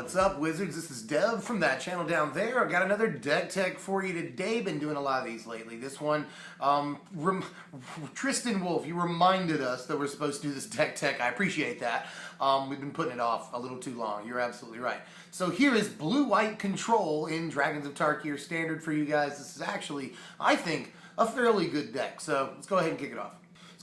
What's up, Wizards? This is Dev from that channel down there. I got another deck tech for you today. Been doing a lot of these lately. This one, Tristan Wolf, you reminded us that we're supposed to do this deck tech. I appreciate that. We've been putting it off a little too long. You're absolutely right. So here is Blue-White Control in Dragons of Tarkir Standard for you guys. This is actually, I think, a fairly good deck. So let's go ahead and kick it off.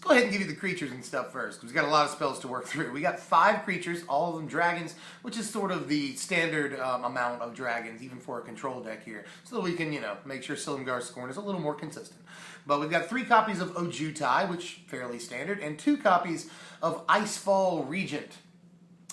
Go ahead and give you the creatures and stuff first, because we've got a lot of spells to work through. We got 5 creatures, all of them dragons, which is sort of the standard amount of dragons, even for a control deck here, so that we can, make sure Silumgar's Scorn is a little more consistent. But we've got 3 copies of Ojutai, which fairly standard, and 2 copies of Icefall Regent.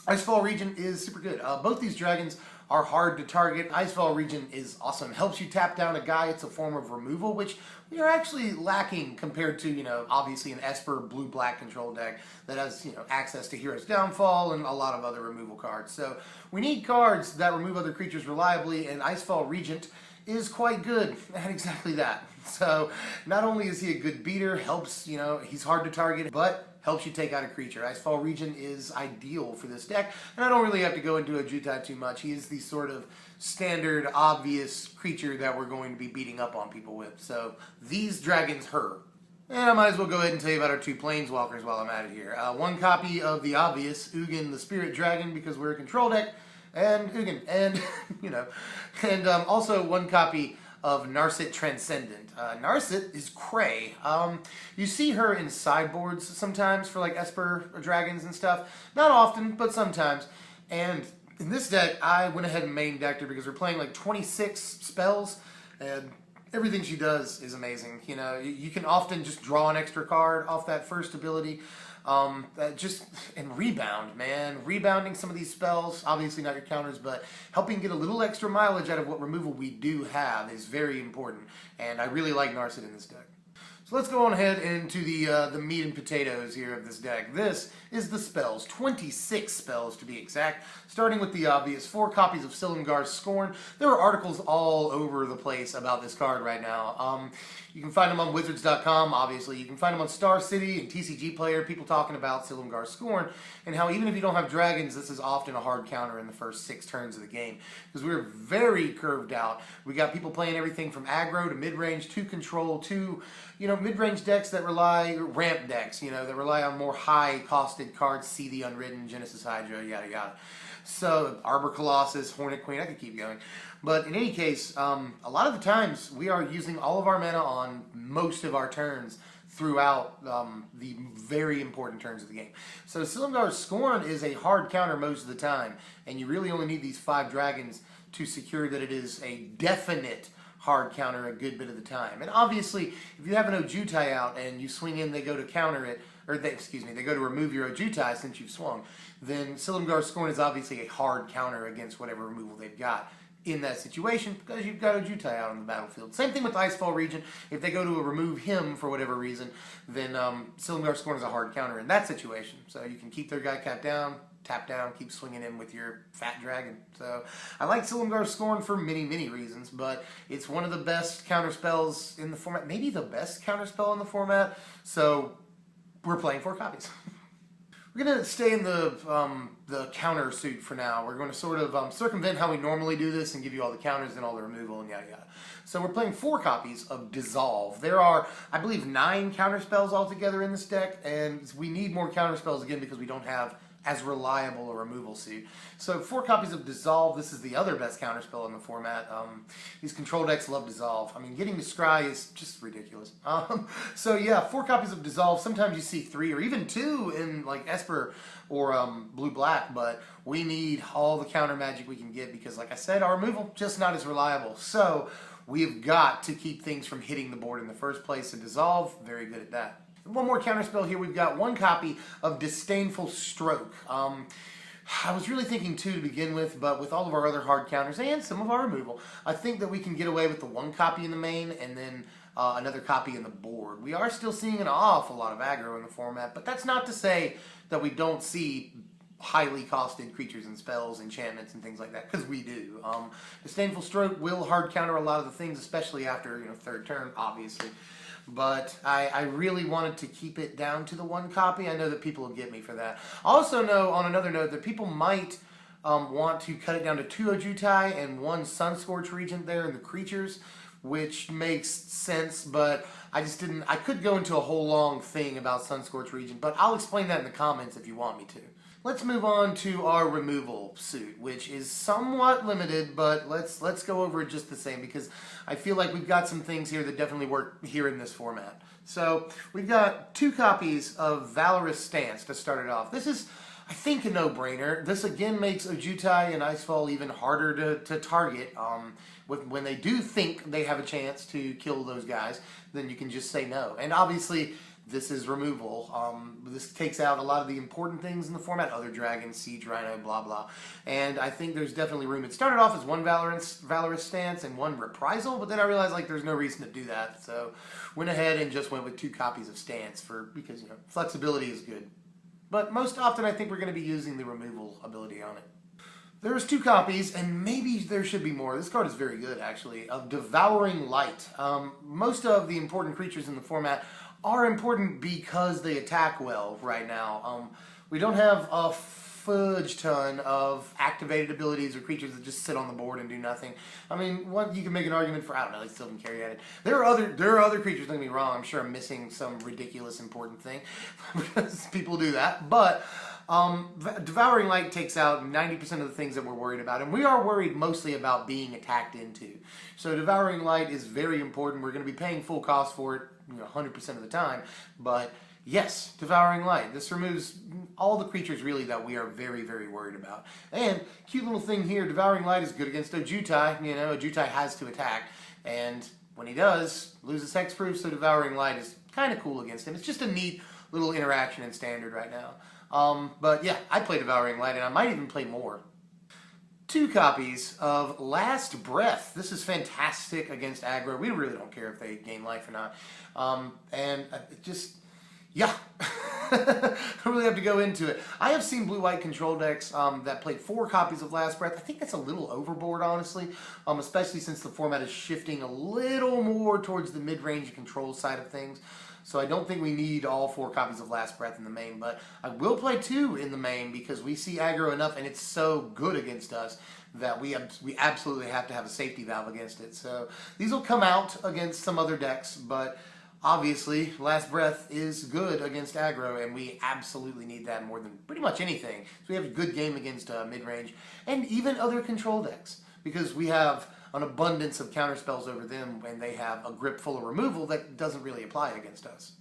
Icefall Regent is super good. Both these dragons are hard to target. Icefall Regent is awesome. Helps you tap down a guy. It's a form of removal, which we are actually lacking compared to, obviously an Esper blue-black control deck that has, access to Hero's Downfall and a lot of other removal cards. So we need cards that remove other creatures reliably, and Icefall Regent is quite good at exactly that. So not only is he a good beater, helps, he's hard to target, but helps you take out a creature. Icefall Regent is ideal for this deck, and I don't really have to go into Ojutai too much. He is the sort of standard, obvious creature that we're going to be beating up on people with. So these dragons hurt. And I might as well go ahead and tell you about our 2 Planeswalkers while I'm at it here. 1 copy of the obvious, Ugin the Spirit Dragon, because we're a control deck, and Ugin, and, and also 1 copy of Narset Transcendent. Narset is cray. You see her in sideboards sometimes for like Esper or dragons and stuff. Not often, but sometimes. And in this deck, I went ahead and main decked her because we're playing like 26 spells, and everything she does is amazing. You can often just draw an extra card off that first ability. And rebound, man. Rebounding some of these spells, obviously not your counters, but helping get a little extra mileage out of what removal we do have is very important, and I really like Narset in this deck. So let's go on ahead into the meat and potatoes here of this deck. This is the spells, 26 spells to be exact, starting with the obvious 4 copies of Silumgar's Scorn. There are articles all over the place about this card right now. You can find them on Wizards.com, obviously. You can find them on Star City and TCG Player, people talking about Silumgar's Scorn, and how even if you don't have dragons, this is often a hard counter in the first 6 turns of the game, because we're very curved out. We got people playing everything from aggro to mid-range to control to, mid-range decks that rely, ramp decks, that rely on more high-costed cards, See the Unwritten, Genesis Hydra, yada yada. So, Arbor Colossus, Hornet Queen, I could keep going. But in any case, a lot of the times we are using all of our mana on most of our turns throughout the very important turns of the game. So Silumgar's Scorn is a hard counter most of the time, and you really only need these 5 dragons to secure that it is a definite hard counter a good bit of the time. And obviously, if you have an Ojutai out and you swing in, they go to counter it, or they go to remove your Ojutai since you've swung, then Silumgar's Scorn is obviously a hard counter against whatever removal they've got in that situation, because you've got Ojutai out on the battlefield. Same thing with Icefall Regent. If they go to remove him for whatever reason, then Silumgar's Scorn is a hard counter in that situation. So you can keep their guy capped down, tap down, keep swinging him with your fat dragon. So I like Silumgar's Scorn for many, many reasons, but it's one of the best counter spells in the format, maybe the best counter spell in the format, so we're playing 4 copies. We're going to stay in the counter suit for now. We're going to sort of circumvent how we normally do this and give you all the counters and all the removal and yada yada. So we're playing 4 copies of Dissolve. There are, I believe, 9 counter spells altogether in this deck, and we need more counter spells again because we don't have as reliable a removal suit. So 4 copies of Dissolve. This is the other best counterspell in the format. These control decks love Dissolve. I mean, getting to Scry is just ridiculous. So yeah, 4 copies of Dissolve. Sometimes you see 3 or even 2 in like Esper or blue-black, but we need all the counter magic we can get because, like I said, our removal just not as reliable. So we've got to keep things from hitting the board in the first place, and Dissolve, very good at that. One more counterspell here. We've got 1 copy of Disdainful Stroke. I was really thinking 2 to begin with, but with all of our other hard counters and some of our removal, I think that we can get away with the 1 copy in the main and then another copy in the board. We are still seeing an awful lot of aggro in the format, but that's not to say that we don't see highly costed creatures and spells, enchantments, and things like that, because we do. Disdainful Stroke will hard counter a lot of the things, especially after 3rd turn, obviously. But I really wanted to keep it down to the 1 copy. I know that people will get me for that. I also know, on another note, that people might want to cut it down to 2 Ojutai and 1 Sunscorch Regent there in the creatures, which makes sense, but I just didn't. I could go into a whole long thing about Sunscorch Regent, but I'll explain that in the comments if you want me to. Let's move on to our removal suit, which is somewhat limited, but let's go over it just the same because I feel like we've got some things here that definitely work here in this format. So we've got 2 copies of Valorous Stance to start it off. This is, I think, a no-brainer. This again makes Ojutai and Icefall even harder to target. When they do think they have a chance to kill those guys, then you can just say no. And obviously, this is removal. This takes out a lot of the important things in the format, other dragons, siege rhino, blah blah. And I think there's definitely room. It started off as 1 Valorous Stance and 1 Reprisal, but then I realized like there's no reason to do that, so went ahead and just went with 2 copies of Stance because flexibility is good. But most often I think we're going to be using the removal ability on it. There's 2 copies, and maybe there should be more. This card is very good, actually, of Devouring Light. Most of the important creatures in the format are important because they attack well right now. We don't have a fudge ton of activated abilities or creatures that just sit on the board and do nothing. I mean, you can make an argument for, I don't know, they still can carry at it. There are other creatures, don't get me wrong, I'm sure I'm missing some ridiculous important thing because people do that, but Devouring Light takes out 90% of the things that we're worried about, and we are worried mostly about being attacked into. So Devouring Light is very important. We're going to be paying full cost for it 100% of the time, but yes, Devouring Light. This removes all the creatures really that we are very, very worried about. And cute little thing here, Devouring Light is good against Ojutai. Ojutai has to attack, and when he does, loses hexproof, so Devouring Light is kind of cool against him. It's just a neat little interaction in Standard right now. But yeah, I play Devouring Light, and I might even play more. 2 copies of Last Breath. This is fantastic against aggro. We really don't care if they gain life or not. And yeah, I really have to go into it. I have seen blue-white control decks that played 4 copies of Last Breath. I think that's a little overboard, honestly, especially since the format is shifting a little more towards the mid-range control side of things. So I don't think we need all 4 copies of Last Breath in the main, but I will play 2 in the main because we see aggro enough and it's so good against us that we absolutely have to have a safety valve against it. So these will come out against some other decks, but obviously Last Breath is good against aggro, and we absolutely need that more than pretty much anything. So we have a good game against mid-range and even other control decks because we have an abundance of counterspells over them when they have a grip full of removal that doesn't really apply against us.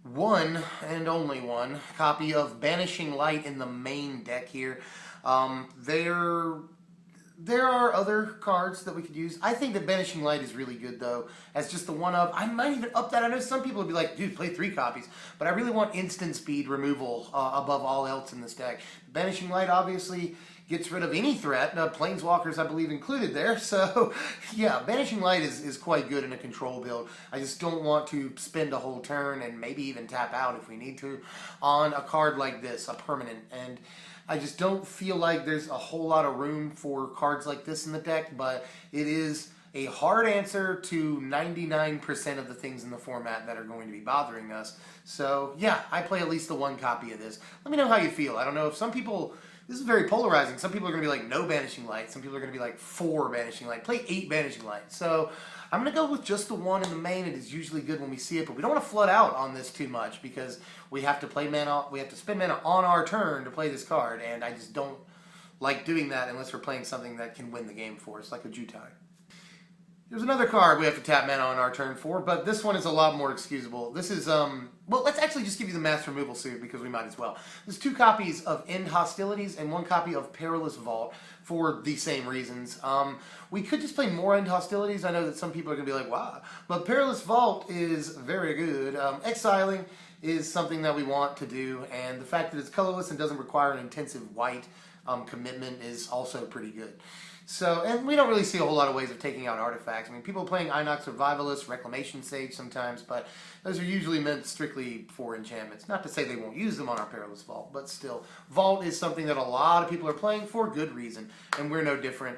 1 and only 1 copy of Banishing Light in the main deck here. There are other cards that we could use. I think that Banishing Light is really good, though, as just the 1-up. I might even up that. I know some people would be like, dude, play 3 copies. But I really want instant speed removal above all else in this deck. Banishing Light, obviously, gets rid of any threat. Planeswalkers, I believe, included there. So, yeah, Banishing Light is quite good in a control build. I just don't want to spend a whole turn and maybe even tap out if we need to on a card like this, a permanent. And I just don't feel like there's a whole lot of room for cards like this in the deck, but it is a hard answer to 99% of the things in the format that are going to be bothering us. So, yeah, I play at least the 1 copy of this. Let me know how you feel. I don't know if some people... This is very polarizing. Some people are going to be like, no Banishing Light. Some people are going to be like, 4 Banishing Light. Play 8 Banishing Light. So I'm going to go with just the 1 in the main. It is usually good when we see it, but we don't want to flood out on this too much because we have to play mana. We have to spend mana on our turn to play this card, and I just don't like doing that unless we're playing something that can win the game for us, like a Ojutai. There's another card we have to tap mana on our turn for, but this one is a lot more excusable. This is, well, let's actually just give you the mass removal suit because we might as well. There's 2 copies of End Hostilities and 1 copy of Perilous Vault for the same reasons. We could just play more End Hostilities. I know that some people are going to be like, wow. But Perilous Vault is very good. Exiling is something that we want to do, and the fact that it's colorless and doesn't require an intensive white commitment is also pretty good. So, and we don't really see a whole lot of ways of taking out artifacts. I mean, people are playing Inox Survivalist, Reclamation Sage sometimes, but those are usually meant strictly for enchantments. Not to say they won't use them on our Perilous Vault, but still. Vault is something that a lot of people are playing for good reason, and we're no different.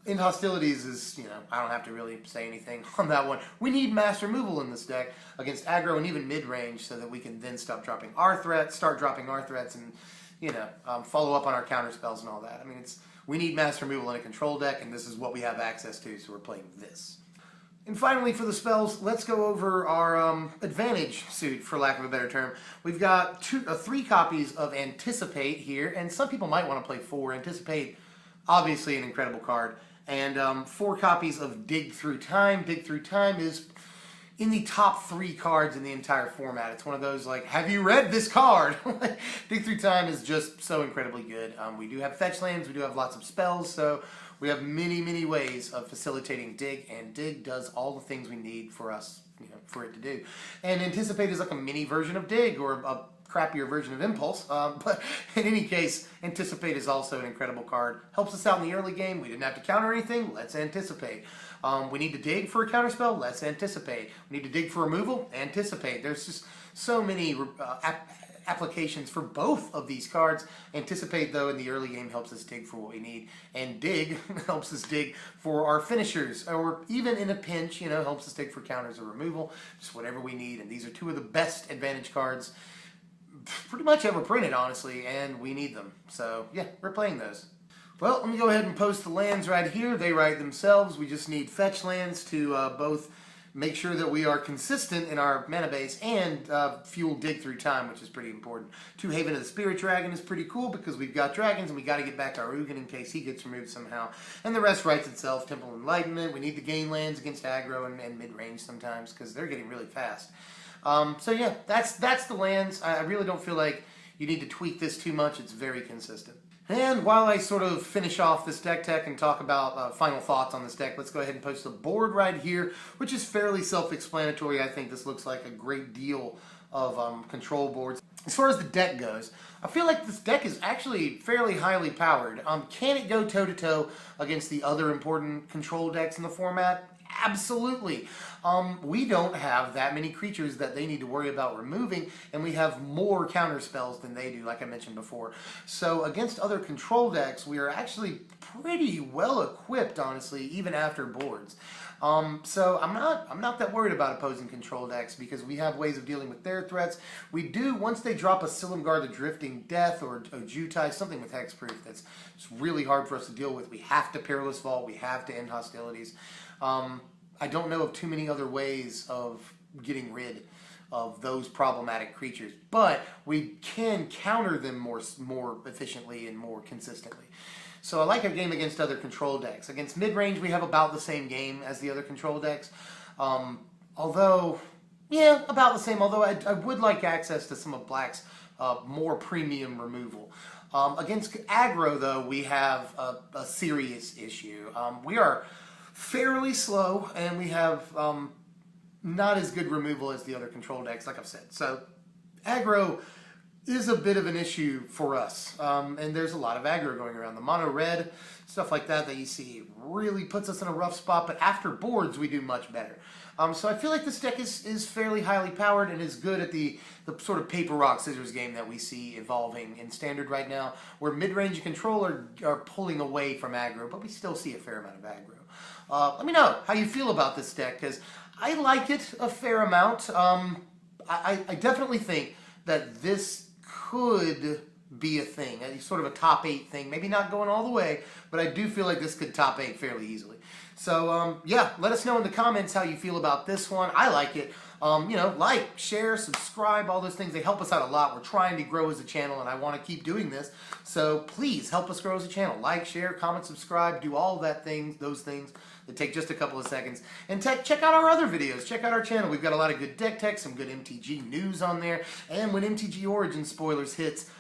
In Hostilities is, I don't have to really say anything on that one. We need mass removal in this deck against aggro and even mid-range so that we can then start dropping our threats, and follow up on our counter spells and all that. I mean, we need mass removal in a control deck, and this is what we have access to, so we're playing this. And finally, for the spells, let's go over our advantage suit, for lack of a better term. We've got 3 copies of Anticipate here, and some people might want to play 4. Anticipate, obviously an incredible card. And 4 copies of Dig Through Time. Dig Through Time is in the top 3 cards in the entire format. It's one of those, like, have you read this card? Dig Through Time is just so incredibly good. We do have fetch lands, we do have lots of spells, so we have many, many ways of facilitating Dig, and Dig does all the things we need for us, for it to do. And Anticipate is like a mini version of Dig, or a crappier version of Impulse, but in any case, Anticipate is also an incredible card. Helps us out in the early game. We didn't have to counter anything. Let's Anticipate. We need to dig for a counterspell. Let's Anticipate. We need to dig for removal. Anticipate. There's just so many applications for both of these cards. Anticipate, though, in the early game helps us dig for what we need, and Dig helps us dig for our finishers, or even in a pinch, helps us dig for counters or removal, just whatever we need. And these are 2 of the best advantage cards pretty much ever printed, honestly, and we need them. So yeah, we're playing those. Well, let me go ahead and post the lands right here. They write themselves. We just need fetch lands to both make sure that we are consistent in our mana base and fuel Dig Through Time, which is pretty important. 2 Haven of the Spirit Dragon is pretty cool because we've got dragons and we got to get back our Ugin in case he gets removed somehow. And the rest writes itself. Temple Enlightenment. We need to gain lands against aggro and mid-range sometimes because they're getting really fast. So yeah, that's the lands. I really don't feel like you need to tweak this too much. It's very consistent. And while I sort of finish off this deck tech and talk about final thoughts on this deck, let's go ahead and post the board right here, which is fairly self-explanatory. I think this looks like a great deal of control boards. As far as the deck goes, I feel like this deck is actually fairly highly powered. Can it go toe-to-toe against the other important control decks in the format? Absolutely. We don't have that many creatures that they need to worry about removing, and we have more counter spells than they do, like I mentioned before. So against other control decks, we are actually pretty well equipped, honestly, even after boards. So I'm not that worried about opposing control decks because we have ways of dealing with their threats. We do, once they drop a Silumgar the Drifting Death or a Jutai, something with hexproof that's really hard for us to deal with. We have to Perilous Vault, we have to end hostilities. I don't know of too many other ways of getting rid of those problematic creatures, but we can counter them more efficiently and more consistently. So I like our game against other control decks. Against mid-range, we have about the same game as the other control decks. Although, yeah, about the same. Although I would like access to some of Black's more premium removal. Against aggro, though, we have a serious issue. We are fairly slow, and we have not as good removal as the other control decks, like I've said. So aggro is a bit of an issue for us, and there's a lot of aggro going around. The mono red, stuff like that you see really puts us in a rough spot, but after boards we do much better. So I feel like this deck is fairly highly powered and is good at the sort of paper, rock, scissors game that we see evolving in Standard right now, where mid-range and control are pulling away from aggro, but we still see a fair amount of aggro. Let me know how you feel about this deck, because I like it a fair amount. I definitely think that this could be a thing, sort of a top 8 thing. Maybe not going all the way, but I do feel like this could top 8 fairly easily. So, yeah, let us know in the comments how you feel about this one. I like it. You know, like, share, subscribe, all those things. They help us out a lot. We're trying to grow as a channel, and I want to keep doing this. So please help us grow as a channel. Like, share, comment, subscribe, do all those things that take just a couple of seconds. And check out our other videos. Check out our channel. We've got a lot of good deck tech, some good MTG news on there. And when MTG Origin Spoilers hits,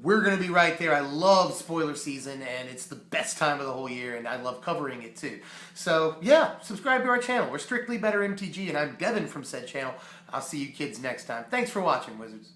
we're going to be right there. I love spoiler season, and it's the best time of the whole year, and I love covering it too. So, yeah, subscribe to our channel. We're Strictly Better MTG, and I'm Devin from said channel. I'll see you kids next time. Thanks for watching, Wizards.